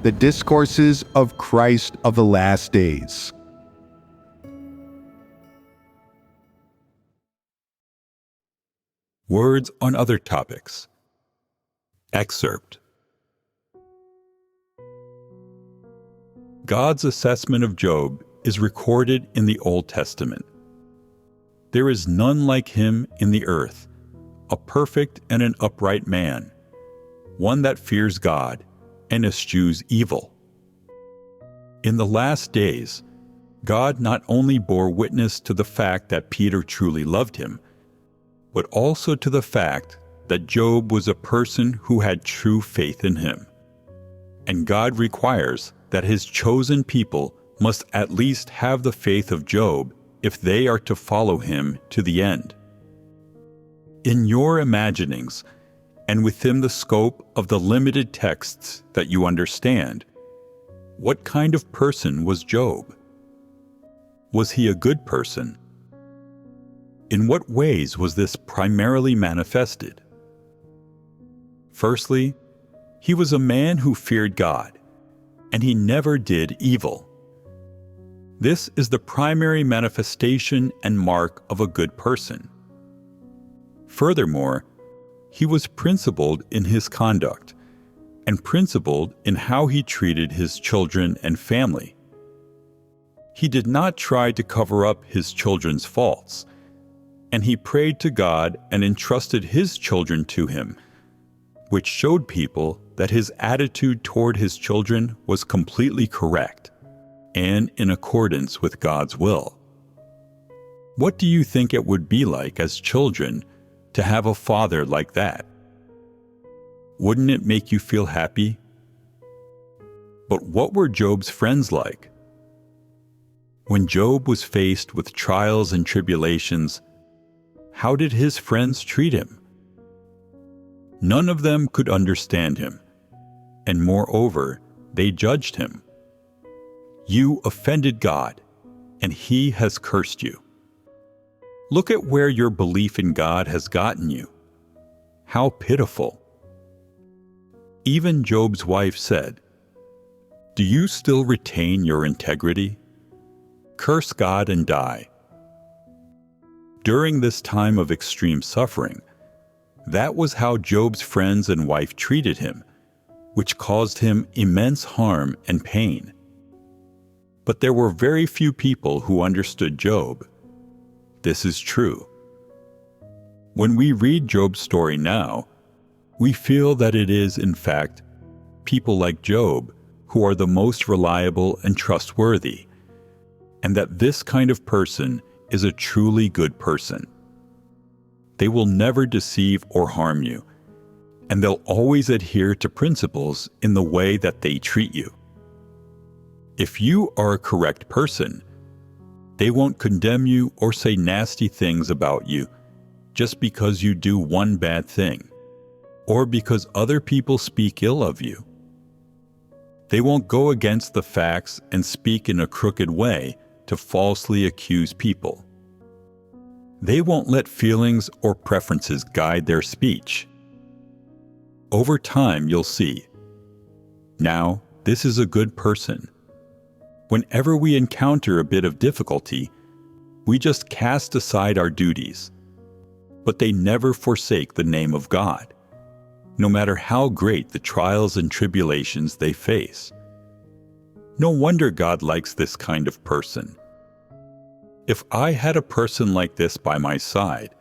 The Discourses of Christ of the Last Days. Words on other topics. Excerpt. God's assessment of Job is recorded in the Old Testament. There is none like him in the earth, a perfect and an upright man, one that fears God and eschews evil. In the last days, God not only bore witness to the fact that Peter truly loved him, but also to the fact that Job was a person who had true faith in him. And God requires that his chosen people must at least have the faith of Job if they are to follow him to the end. In your imaginings, and within the scope of the limited texts that you understand, what kind of person was Job? Was he a good person? In what ways was this primarily manifested? Firstly, he was a man who feared God, and he never did evil. This is the primary manifestation and mark of a good person. Furthermore, he was principled in his conduct, and principled in how he treated his children and family. He did not try to cover up his children's faults, and he prayed to God and entrusted his children to him, which showed people that his attitude toward his children was completely correct and in accordance with God's will. What do you think it would be like as children to have a father like that? Wouldn't it make you feel happy? But what were Job's friends like? When Job was faced with trials and tribulations, how did his friends treat him? None of them could understand him, and moreover, they judged him. You offended God, and He has cursed you. Look at where your belief in God has gotten you. How pitiful. Even Job's wife said, "Do you still retain your integrity? Curse God and die." During this time of extreme suffering, that was how Job's friends and wife treated him, which caused him immense harm and pain. But there were very few people who understood Job. This is true. When we read Job's story now, we feel that it is, in fact, people like Job who are the most reliable and trustworthy, and that this kind of person is a truly good person. They will never deceive or harm you, and they'll always adhere to principles in the way that they treat you. If you are a correct person, they won't condemn you or say nasty things about you just because you do one bad thing, or because other people speak ill of you. They won't go against the facts and speak in a crooked way to falsely accuse people. They won't let feelings or preferences guide their speech. Over time, you'll see. Now, this is a good person. Whenever we encounter a bit of difficulty, we just cast aside our duties. But they never forsake the name of God, no matter how great the trials and tribulations they face. No wonder God likes this kind of person. If I had a person like this by my side,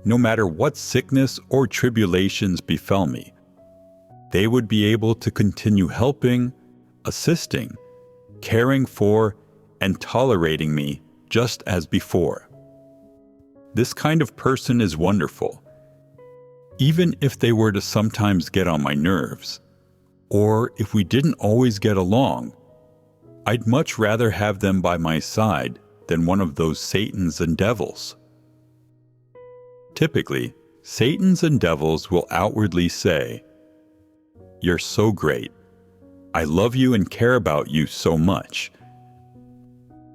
no matter what sickness or tribulations befell me, they would be able to continue helping, assisting, caring for, and tolerating me just as before. This kind of person is wonderful, even if they were to sometimes get on my nerves, or if we didn't always get along. I'd much rather have them by my side than one of those Satans and devils. Typically, Satans and devils will outwardly say, "You're so great. I love you and care about you so much."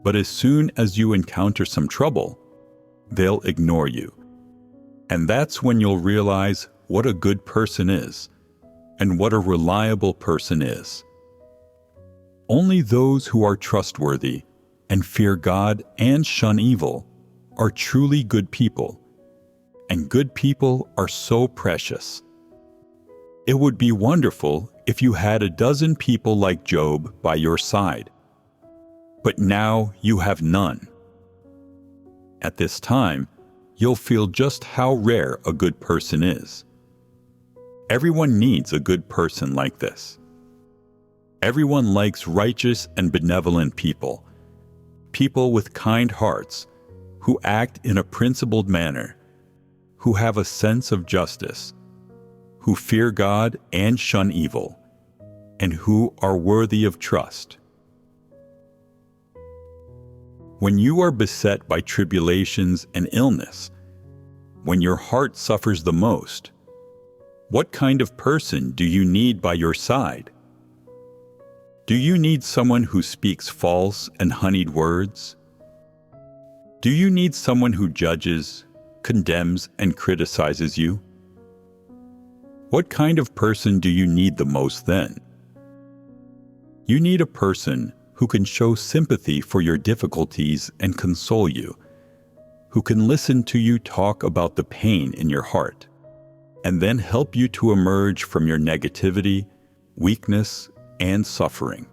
But as soon as you encounter some trouble, they'll ignore you. And that's when you'll realize what a good person is and what a reliable person is. Only those who are trustworthy and fear God and shun evil are truly good people, and good people are so precious. It would be wonderful if you had a dozen people like Job by your side, but now you have none. At this time, you'll feel just how rare a good person is. Everyone needs a good person like this. Everyone likes righteous and benevolent people, people with kind hearts, who act in a principled manner, who have a sense of justice, who fear God and shun evil, and who are worthy of trust. When you are beset by tribulations and illness, when your heart suffers the most, what kind of person do you need by your side? Do you need someone who speaks false and honeyed words? Do you need someone who judges, condemns, and criticizes you? What kind of person do you need the most then? You need a person who can show sympathy for your difficulties and console you, who can listen to you talk about the pain in your heart, and then help you to emerge from your negativity, weakness, and suffering.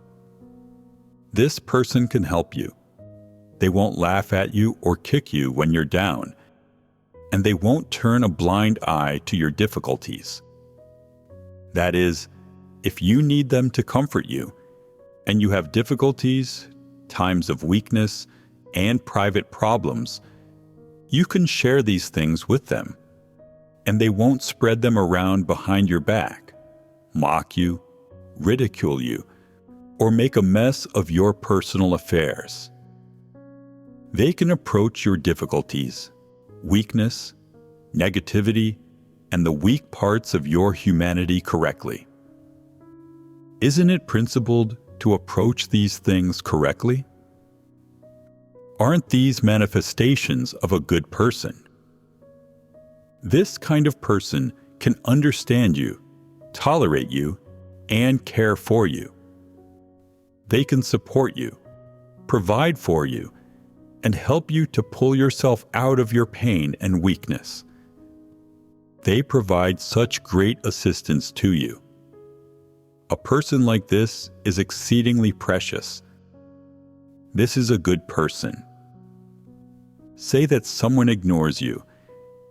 This person can help you. They won't laugh at you or kick you when you're down, and they won't turn a blind eye to your difficulties. That is, if you need them to comfort you, and you have difficulties, times of weakness, and private problems, you can share these things with them, and they won't spread them around behind your back, mock you, ridicule you, or make a mess of your personal affairs. They can approach your difficulties, weakness, negativity, and the weak parts of your humanity correctly. Isn't it principled to approach these things correctly? Aren't these manifestations of a good person? This kind of person can understand you, tolerate you, and care for you. They can support you, provide for you, and help you to pull yourself out of your pain and weakness. They provide such great assistance to you. A person like this is exceedingly precious. This is a good person. Say that someone ignores you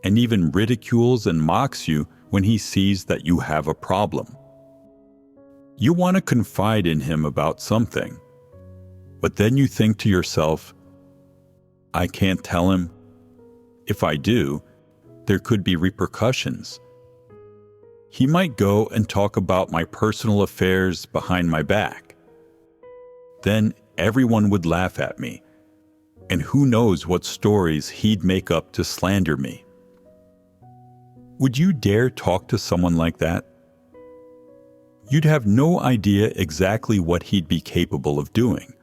and even ridicules and mocks you when he sees that you have a problem. You want to confide in him about something, but then you think to yourself, I can't tell him. If I do, there could be repercussions. He might go and talk about my personal affairs behind my back. Then everyone would laugh at me, and who knows what stories he'd make up to slander me. Would you dare talk to someone like that? You'd have no idea exactly what he'd be capable of doing.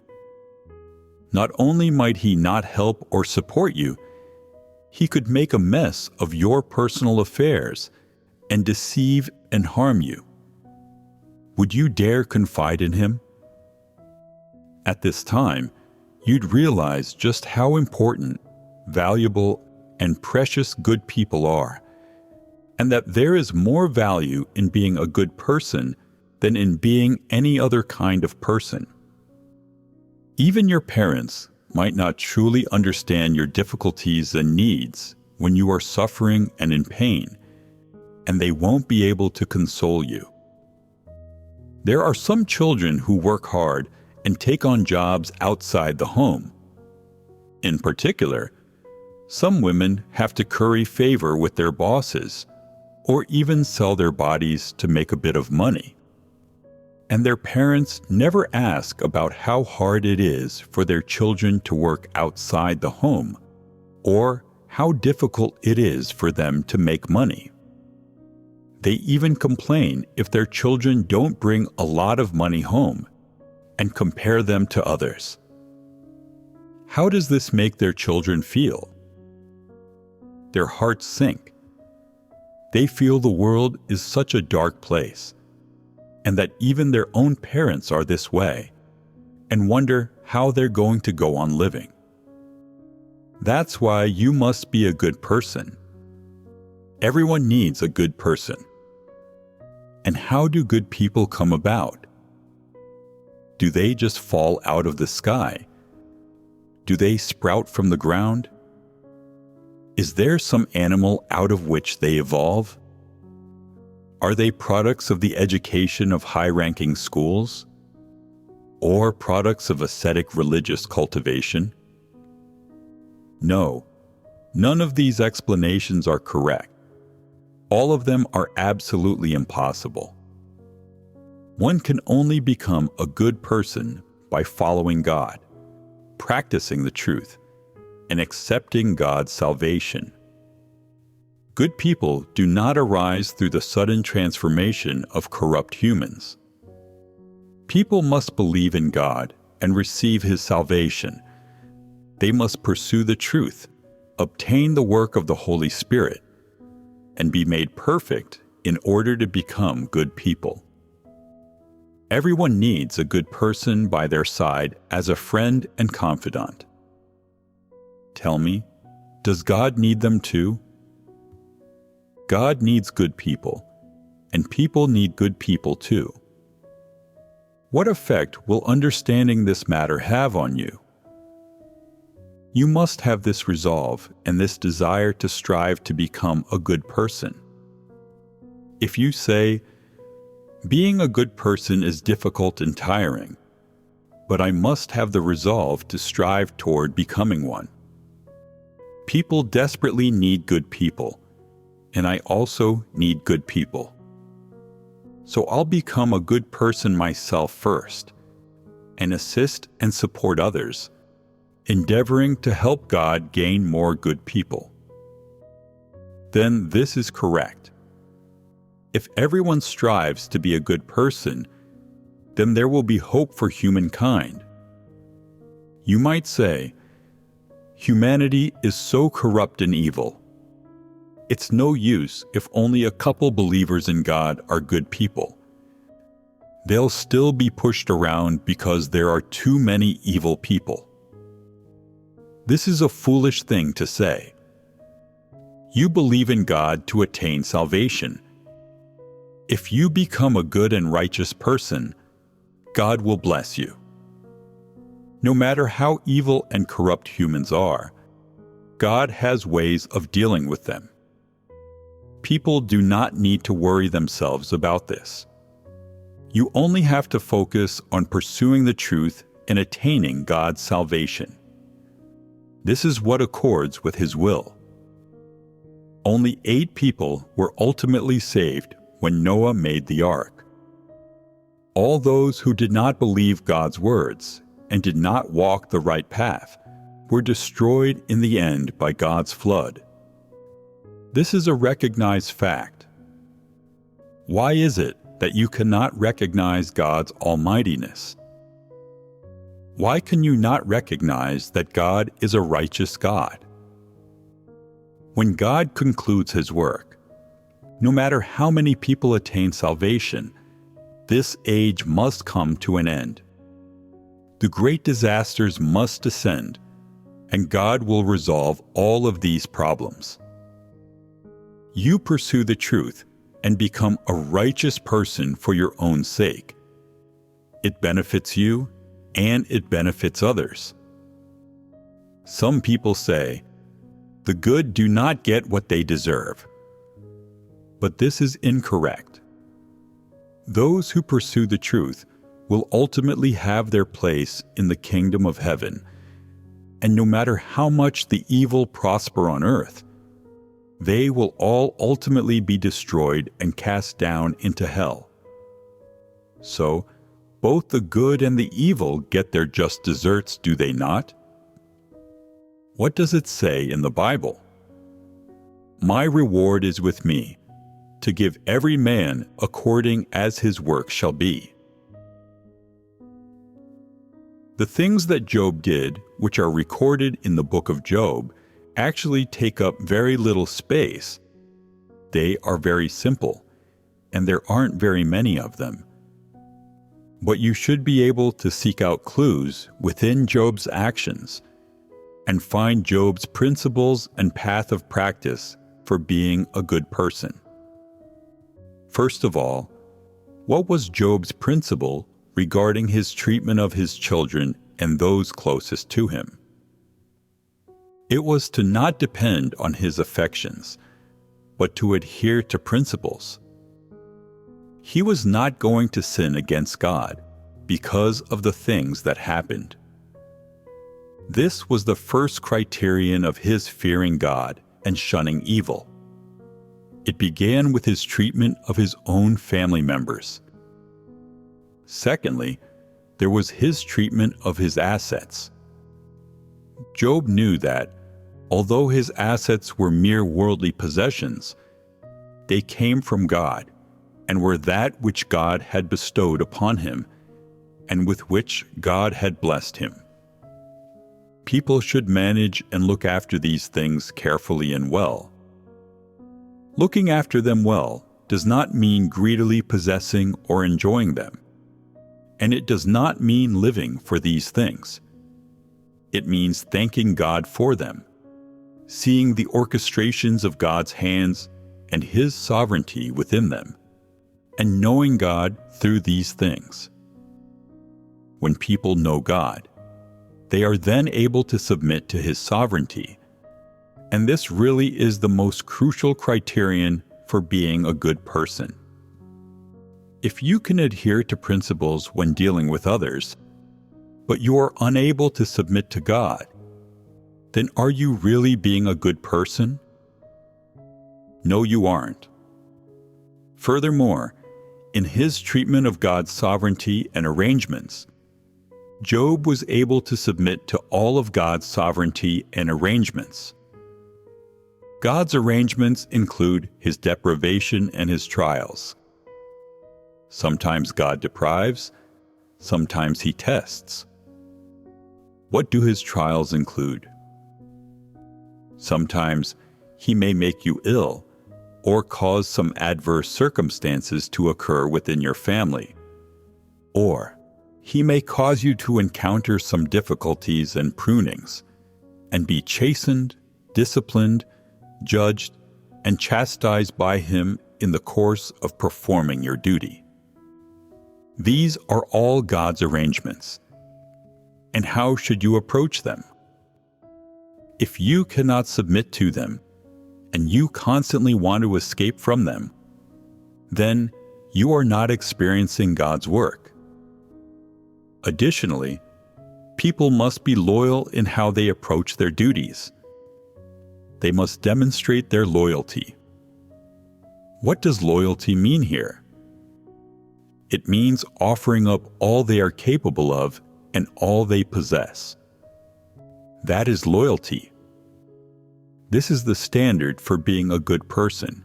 Not only might he not help or support you, he could make a mess of your personal affairs and deceive and harm you. Would you dare confide in him? At this time, you'd realize just how important, valuable, and precious good people are, and that there is more value in being a good person than in being any other kind of person. Even your parents might not truly understand your difficulties and needs when you are suffering and in pain, and they won't be able to console you. There are some children who work hard and take on jobs outside the home. In particular, some women have to curry favor with their bosses, or even sell their bodies to make a bit of money. And their parents never ask about how hard it is for their children to work outside the home, or how difficult it is for them to make money. They even complain if their children don't bring a lot of money home, and compare them to others. How does this make their children feel? Their hearts sink. They feel the world is such a dark place, and that even their own parents are this way, and wonder how they're going to go on living. That's why you must be a good person. Everyone needs a good person. And how do good people come about? Do they just fall out of the sky? Do they sprout from the ground? Is there some animal out of which they evolve? Are they products of the education of high-ranking schools? Or products of ascetic religious cultivation? No, none of these explanations are correct. All of them are absolutely impossible. One can only become a good person by following God, practicing the truth, and accepting God's salvation. Good people do not arise through the sudden transformation of corrupt humans. People must believe in God and receive His salvation. They must pursue the truth, obtain the work of the Holy Spirit, and be made perfect in order to become good people. Everyone needs a good person by their side as a friend and confidant. Tell me, does God need them too? God needs good people, and people need good people too. What effect will understanding this matter have on you? You must have this resolve and this desire to strive to become a good person. If you say, "Being a good person is difficult and tiring, but I must have the resolve to strive toward becoming one." People desperately need good people, and I also need good people. So I'll become a good person myself first, and assist and support others, endeavoring to help God gain more good people. Then this is correct. If everyone strives to be a good person, then there will be hope for humankind. You might say, humanity is so corrupt and evil. It's no use if only a couple believers in God are good people. They'll still be pushed around because there are too many evil people. This is a foolish thing to say. You believe in God to attain salvation. If you become a good and righteous person, God will bless you. No matter how evil and corrupt humans are, God has ways of dealing with them. People do not need to worry themselves about this. You only have to focus on pursuing the truth and attaining God's salvation. This is what accords with His will. Only 8 people were ultimately saved when Noah made the ark. All those who did not believe God's words and did not walk the right path were destroyed in the end by God's flood. This is a recognized fact. Why is it that you cannot recognize God's almightiness? Why can you not recognize that God is a righteous God? When God concludes His work, no matter how many people attain salvation, this age must come to an end. The great disasters must descend, and God will resolve all of these problems. You pursue the truth and become a righteous person for your own sake. It benefits you, and it benefits others. Some people say, "The good do not get what they deserve." But this is incorrect. Those who pursue the truth will ultimately have their place in the kingdom of heaven, and no matter how much the evil prosper on earth, they will all ultimately be destroyed and cast down into hell. So, both the good and the evil get their just deserts, do they not? What does it say in the Bible? "My reward is with me, to give every man according as his work shall be." The things that Job did, which are recorded in the book of Job, actually take up very little space. They are very simple, and there aren't very many of them. But you should be able to seek out clues within Job's actions and find Job's principles and path of practice for being a good person. First of all, what was Job's principle regarding his treatment of his children and those closest to him? It was to not depend on his affections, but to adhere to principles. He was not going to sin against God because of the things that happened. This was the first criterion of his fearing God and shunning evil. It began with his treatment of his own family members. Secondly, there was his treatment of his assets. Job knew that, although his assets were mere worldly possessions, they came from God and were that which God had bestowed upon him and with which God had blessed him. People should manage and look after these things carefully and well. Looking after them well does not mean greedily possessing or enjoying them, and it does not mean living for these things. It means thanking God for them, seeing the orchestrations of God's hands and His sovereignty within them, and knowing God through these things. When people know God, they are then able to submit to His sovereignty, and this really is the most crucial criterion for being a good person. If you can adhere to principles when dealing with others, but you are unable to submit to God, then are you really being a good person? No, you aren't. Furthermore, in his treatment of God's sovereignty and arrangements, Job was able to submit to all of God's sovereignty and arrangements. God's arrangements include his deprivation and his trials. Sometimes God deprives, sometimes he tests. What do his trials include? Sometimes he may make you ill or cause some adverse circumstances to occur within your family. Or he may cause you to encounter some difficulties and prunings and be chastened, disciplined, judged, and chastised by him in the course of performing your duty. These are all God's arrangements. And how should you approach them? If you cannot submit to them, and you constantly want to escape from them, then you are not experiencing God's work. Additionally, people must be loyal in how they approach their duties. They must demonstrate their loyalty. What does loyalty mean here? It means offering up all they are capable of and all they possess. That is loyalty. This is the standard for being a good person.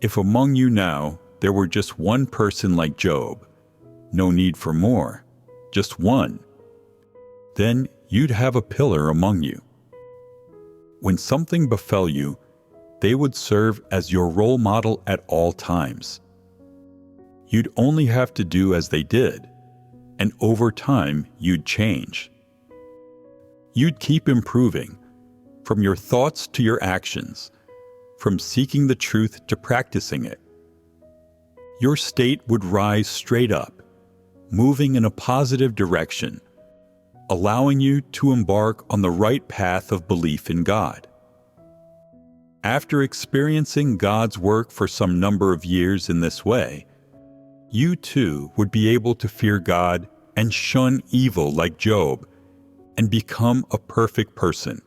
If among you now there were just one person like Job, no need for more, just one, then you'd have a pillar among you. When something befell you, they would serve as your role model at all times. You'd only have to do as they did, and over time you'd change. You'd keep improving, from your thoughts to your actions, from seeking the truth to practicing it. Your state would rise straight up, moving in a positive direction, allowing you to embark on the right path of belief in God. After experiencing God's work for some number of years in this way, you too would be able to fear God and shun evil like Job, and become a perfect person.